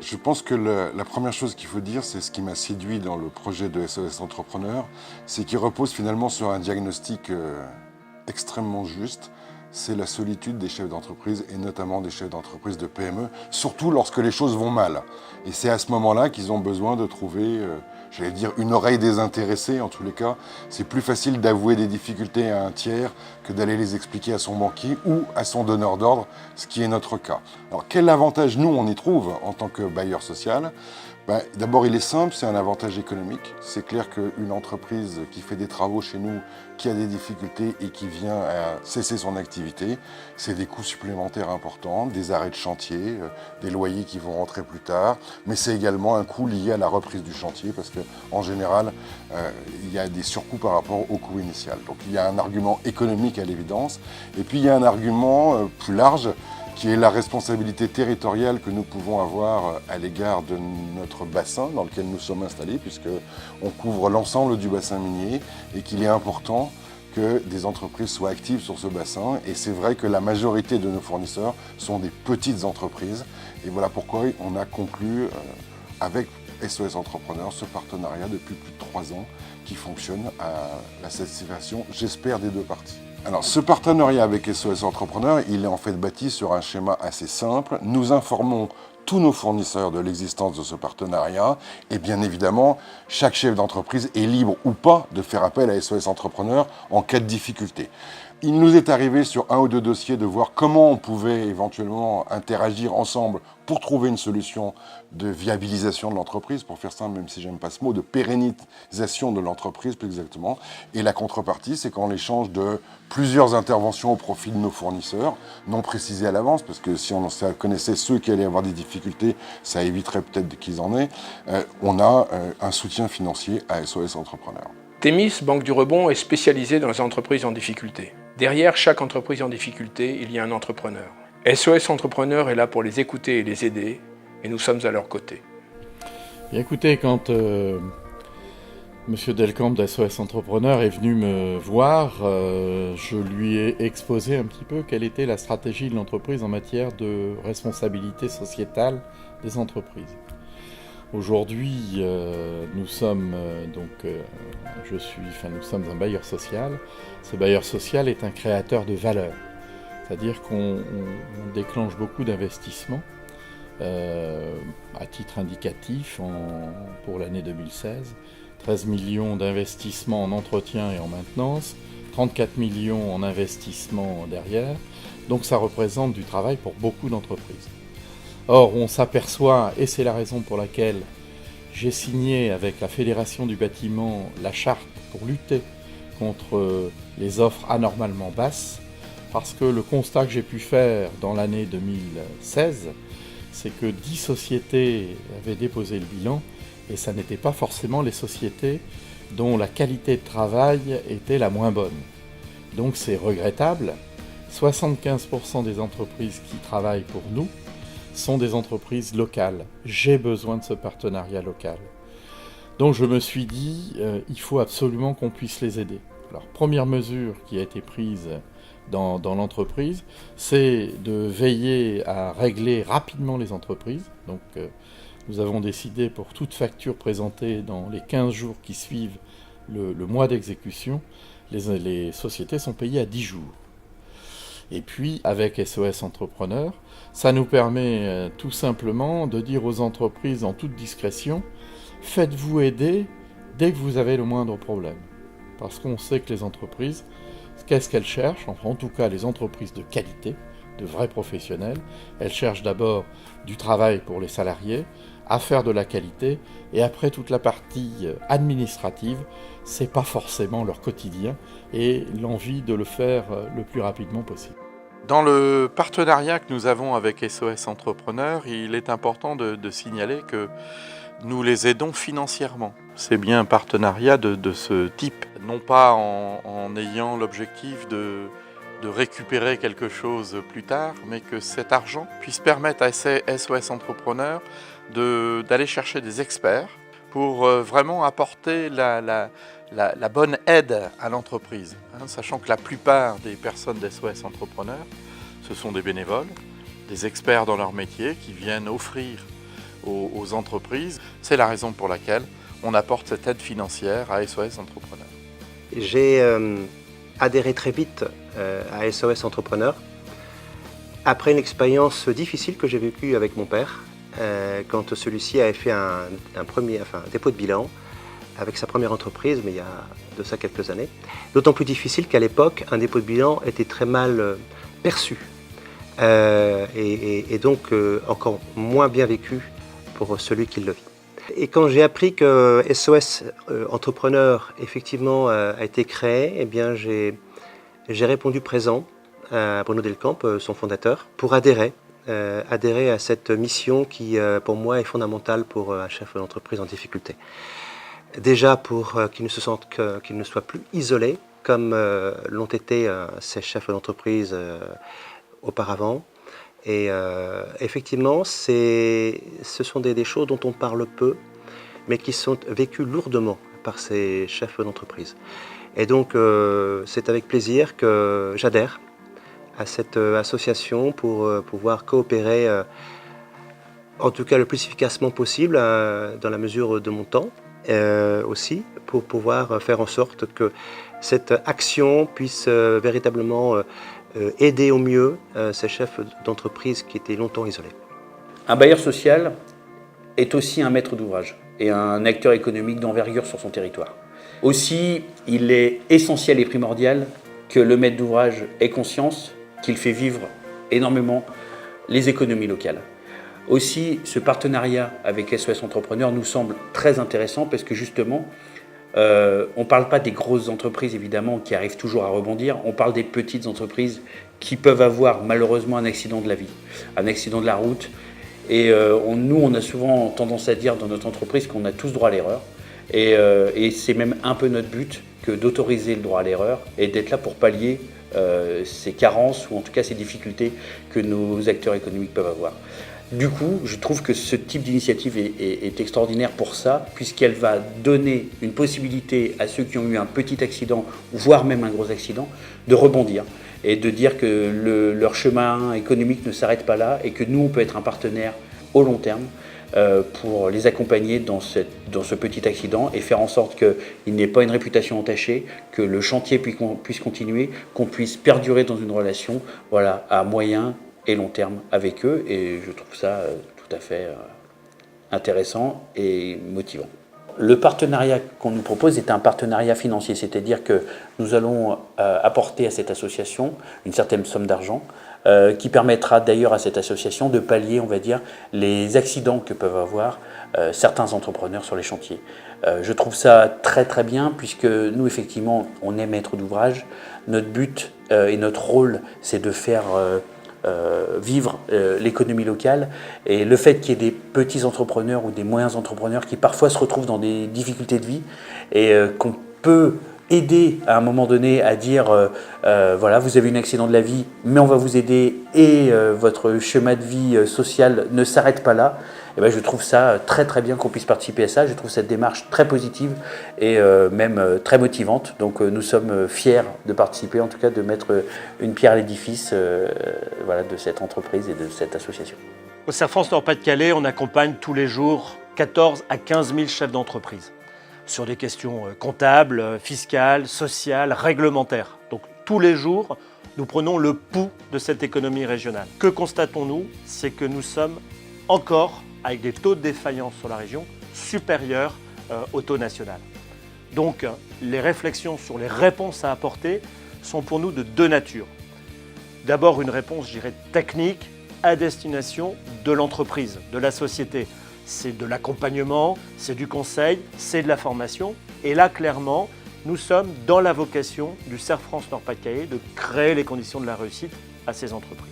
Je pense que la première chose qu'il faut dire, c'est ce qui m'a séduit dans le projet de SOS Entrepreneur, c'est qu'il repose finalement sur un diagnostic extrêmement juste. C'est la solitude des chefs d'entreprise et notamment des chefs d'entreprise de PME, surtout lorsque les choses vont mal. Et c'est à ce moment-là qu'ils ont besoin de trouver, j'allais dire, une oreille désintéressée. En tous les cas, c'est plus facile d'avouer des difficultés à un tiers que d'aller les expliquer à son banquier ou à son donneur d'ordre, ce qui est notre cas. Alors quel avantage nous on y trouve en tant que bailleur social ? D'abord, il est simple, c'est un avantage économique. C'est clair qu'une entreprise qui fait des travaux chez nous, qui a des difficultés et qui vient à cesser son activité, c'est des coûts supplémentaires importants, des arrêts de chantier, des loyers qui vont rentrer plus tard, mais c'est également un coût lié à la reprise du chantier parce qu'en général, il y a des surcoûts par rapport au coût initial. Donc il y a un argument économique à l'évidence, et puis il y a un argument plus large, qui est la responsabilité territoriale que nous pouvons avoir à l'égard de notre bassin dans lequel nous sommes installés, puisqu'on couvre l'ensemble du bassin minier et qu'il est important que des entreprises soient actives sur ce bassin. Et c'est vrai que la majorité de nos fournisseurs sont des petites entreprises. Et voilà pourquoi on a conclu avec SOS Entrepreneur ce partenariat depuis plus de 3 ans qui fonctionne à la satisfaction, j'espère, des deux parties. Alors, ce partenariat avec SOS Entrepreneur, il est en fait bâti sur un schéma assez simple. Nous informons tous nos fournisseurs de l'existence de ce partenariat et bien évidemment, chaque chef d'entreprise est libre ou pas de faire appel à SOS Entrepreneur en cas de difficulté. Il nous est arrivé sur un ou deux dossiers de voir comment on pouvait éventuellement interagir ensemble pour trouver une solution de viabilisation de l'entreprise, pour faire simple, même si j'aime pas ce mot, de pérennisation de l'entreprise plus exactement. Et la contrepartie, c'est qu'en l'échange de plusieurs interventions au profit de nos fournisseurs, non précisées à l'avance, parce que si on connaissait ceux qui allaient avoir des difficultés, ça éviterait peut-être qu'ils en aient, on a un soutien financier à SOS Entrepreneur. Thémis, Banque du Rebond, est spécialisée dans les entreprises en difficulté. Derrière chaque entreprise en difficulté, il y a un entrepreneur. SOS Entrepreneur est là pour les écouter et les aider, et nous sommes à leur côté. Bien, écoutez, quand Monsieur Delcamp d'SOS Entrepreneur est venu me voir, je lui ai exposé un petit peu quelle était la stratégie de l'entreprise en matière de responsabilité sociétale des entreprises. Aujourd'hui, nous sommes nous sommes un bailleur social. Ce bailleur social est un créateur de valeur, c'est-à-dire qu'on déclenche beaucoup d'investissements. À titre indicatif, pour l'année 2016, 13 millions d'investissements en entretien et en maintenance, 34 millions en investissement derrière, donc ça représente du travail pour beaucoup d'entreprises. Or, on s'aperçoit, et c'est la raison pour laquelle j'ai signé avec la Fédération du bâtiment la charte pour lutter contre les offres anormalement basses, parce que le constat que j'ai pu faire dans l'année 2016, c'est que 10 sociétés avaient déposé le bilan, et ça n'était pas forcément les sociétés dont la qualité de travail était la moins bonne. Donc c'est regrettable. 75% des entreprises qui travaillent pour nous sont des entreprises locales. J'ai besoin de ce partenariat local. Donc je me suis dit, il faut absolument qu'on puisse les aider. Alors, première mesure qui a été prise dans l'entreprise, c'est de veiller à régler rapidement les entreprises. Donc nous avons décidé pour toute facture présentée dans les 15 jours qui suivent le mois d'exécution, les sociétés sont payées à 10 jours. Et puis, avec SOS Entrepreneur, ça nous permet tout simplement de dire aux entreprises en toute discrétion, faites-vous aider dès que vous avez le moindre problème. Parce qu'on sait que les entreprises, qu'est-ce qu'elles cherchent ? Enfin, en tout cas, les entreprises de qualité, de vrais professionnels, elles cherchent d'abord du travail pour les salariés, à faire de la qualité, et après toute la partie administrative, c'est pas forcément leur quotidien, et l'envie de le faire le plus rapidement possible. Dans le partenariat que nous avons avec SOS Entrepreneur, il est important de signaler que nous les aidons financièrement. C'est bien un partenariat de ce type, non pas en ayant l'objectif de récupérer quelque chose plus tard, mais que cet argent puisse permettre à SOS Entrepreneur d'aller chercher des experts pour vraiment apporter la bonne aide à l'entreprise, sachant que la plupart des personnes d'SOS Entrepreneurs, ce sont des bénévoles, des experts dans leur métier qui viennent offrir aux entreprises. C'est la raison pour laquelle on apporte cette aide financière à SOS Entrepreneurs. J'ai adhéré très vite à SOS Entrepreneurs après une expérience difficile que j'ai vécue avec mon père quand celui-ci avait fait un dépôt de bilan avec sa première entreprise, mais il y a de ça quelques années. D'autant plus difficile qu'à l'époque, un dépôt de bilan était très mal perçu et donc encore moins bien vécu pour celui qui le vit. Et quand j'ai appris que SOS Entrepreneur effectivement a été créé, eh bien j'ai répondu présent à Bruno Delcamp, son fondateur, pour adhérer à cette mission qui pour moi est fondamentale pour un chef d'entreprise en difficulté. Déjà pour qu'il ne se sente qu'il ne soit plus isolé comme l'ont été ces chefs d'entreprise auparavant. Et effectivement, ce sont des choses dont on parle peu, mais qui sont vécues lourdement par ces chefs d'entreprise. Et donc, c'est avec plaisir que j'adhère à cette association pour pouvoir coopérer, en tout cas le plus efficacement possible, dans la mesure de mon temps, aussi, pour pouvoir faire en sorte que cette action puisse véritablement aider au mieux ces chefs d'entreprise qui étaient longtemps isolés. Un bailleur social est aussi un maître d'ouvrage et un acteur économique d'envergure sur son territoire. Aussi, il est essentiel et primordial que le maître d'ouvrage ait conscience qu'il fait vivre énormément les économies locales. Aussi, ce partenariat avec SOS Entrepreneurs nous semble très intéressant parce que justement, on ne parle pas des grosses entreprises évidemment qui arrivent toujours à rebondir, on parle des petites entreprises qui peuvent avoir malheureusement un accident de la vie, un accident de la route. Et nous, on a souvent tendance à dire dans notre entreprise qu'on a tous droit à l'erreur. Et c'est même un peu notre but que d'autoriser le droit à l'erreur et d'être là pour pallier ces carences ou en tout cas ces difficultés que nos acteurs économiques peuvent avoir. Du coup, je trouve que ce type d'initiative est extraordinaire pour ça, puisqu'elle va donner une possibilité à ceux qui ont eu un petit accident, voire même un gros accident, de rebondir et de dire que leur chemin économique ne s'arrête pas là et que nous, on peut être un partenaire au long terme pour les accompagner dans ce petit accident et faire en sorte qu'il n'ait pas une réputation entachée, que le chantier puisse continuer, qu'on puisse perdurer dans une relation à moyen et long terme avec eux, et je trouve ça tout à fait intéressant et motivant. Le partenariat qu'on nous propose est un partenariat financier, c'est-à-dire que nous allons apporter à cette association une certaine somme d'argent qui permettra d'ailleurs à cette association de pallier, on va dire, les accidents que peuvent avoir certains entrepreneurs sur les chantiers. Je trouve ça très très bien puisque nous effectivement on est maître d'ouvrage. Notre but et notre rôle c'est de faire vivre l'économie locale, et le fait qu'il y ait des petits entrepreneurs ou des moyens entrepreneurs qui parfois se retrouvent dans des difficultés de vie et qu'on peut aider à un moment donné à dire voilà, vous avez un accident de la vie mais on va vous aider et votre chemin de vie social ne s'arrête pas là. Et ben, je trouve ça très très bien qu'on puisse participer à ça. Je trouve cette démarche très positive et même très motivante. Donc nous sommes fiers de participer, en tout cas de mettre une pierre à l'édifice de cette entreprise et de cette association. Au CERF France Nord-Pas-de-Calais, on accompagne tous les jours 14 à 15 000 chefs d'entreprise sur des questions comptables, fiscales, sociales, réglementaires. Donc tous les jours, nous prenons le pouls de cette économie régionale. Que constatons-nous? C'est que nous sommes encore avec des taux de défaillance sur la région supérieurs au taux national. Donc les réflexions sur les réponses à apporter sont pour nous de deux natures. D'abord une réponse, je dirais, technique à destination de l'entreprise, de la société. C'est de l'accompagnement, c'est du conseil, c'est de la formation. Et là, clairement, nous sommes dans la vocation du CERF France Nord-Pas-de-Calais de créer les conditions de la réussite à ces entreprises.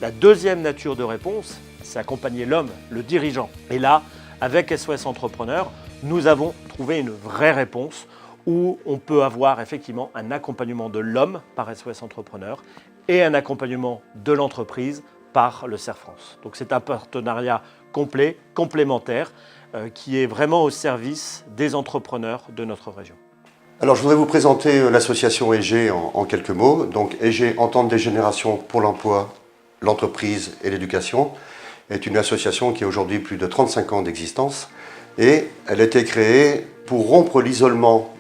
La deuxième nature de réponse, c'est accompagner l'homme, le dirigeant. Et là, avec SOS Entrepreneurs, nous avons trouvé une vraie réponse où on peut avoir effectivement un accompagnement de l'homme par SOS Entrepreneurs et un accompagnement de l'entreprise par le CERF France. Donc c'est un partenariat complet, complémentaire, qui est vraiment au service des entrepreneurs de notre région. Alors je voudrais vous présenter l'association EG en quelques mots. Donc EG, Entente des générations pour l'emploi, l'entreprise et l'éducation. est une association qui a aujourd'hui plus de 35 ans d'existence et elle a été créée pour rompre l'isolement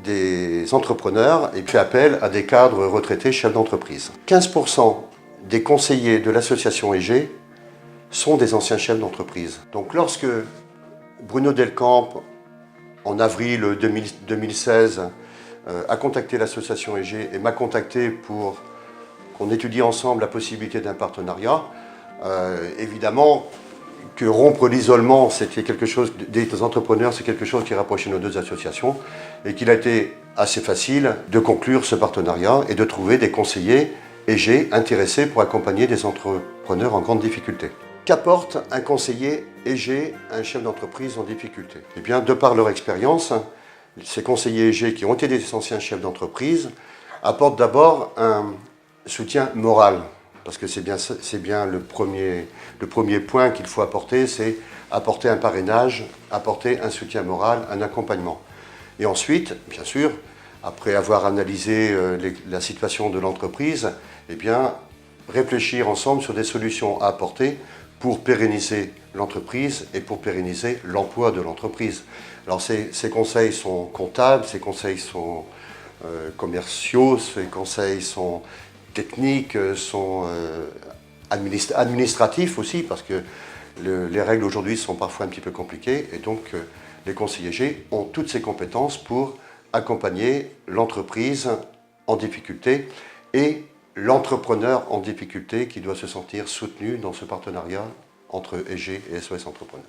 des entrepreneurs et puis appel à des cadres retraités chefs d'entreprise. 15% des conseillers de l'association EG sont des anciens chefs d'entreprise. Donc lorsque Bruno Delcamp, en avril 2016, a contacté l'association EG et m'a contacté pour qu'on étudie ensemble la possibilité d'un partenariat, évidemment que rompre l'isolement, c'était quelque chose, des entrepreneurs, c'est quelque chose qui rapprochait nos deux associations et qu'il a été assez facile de conclure ce partenariat et de trouver des conseillers EG intéressés pour accompagner des entrepreneurs en grande difficulté. Qu'apporte un conseiller EG à un chef d'entreprise en difficulté? Eh bien, de par leur expérience, ces conseillers EG qui ont été des anciens chefs d'entreprise apportent d'abord un soutien moral. Parce que c'est bien le premier point qu'il faut apporter, c'est apporter un parrainage, apporter un soutien moral, un accompagnement. Et ensuite, bien sûr, après avoir analysé la situation de l'entreprise, eh bien, réfléchir ensemble sur des solutions à apporter pour pérenniser l'entreprise et pour pérenniser l'emploi de l'entreprise. Alors ces conseils sont comptables, ces conseils sont commerciaux, ces conseils sont techniques, sont administratifs aussi, parce que les règles aujourd'hui sont parfois un petit peu compliquées, et donc les conseillers G ont toutes ces compétences pour accompagner l'entreprise en difficulté et l'entrepreneur en difficulté qui doit se sentir soutenu dans ce partenariat entre EG et SOS Entrepreneurs.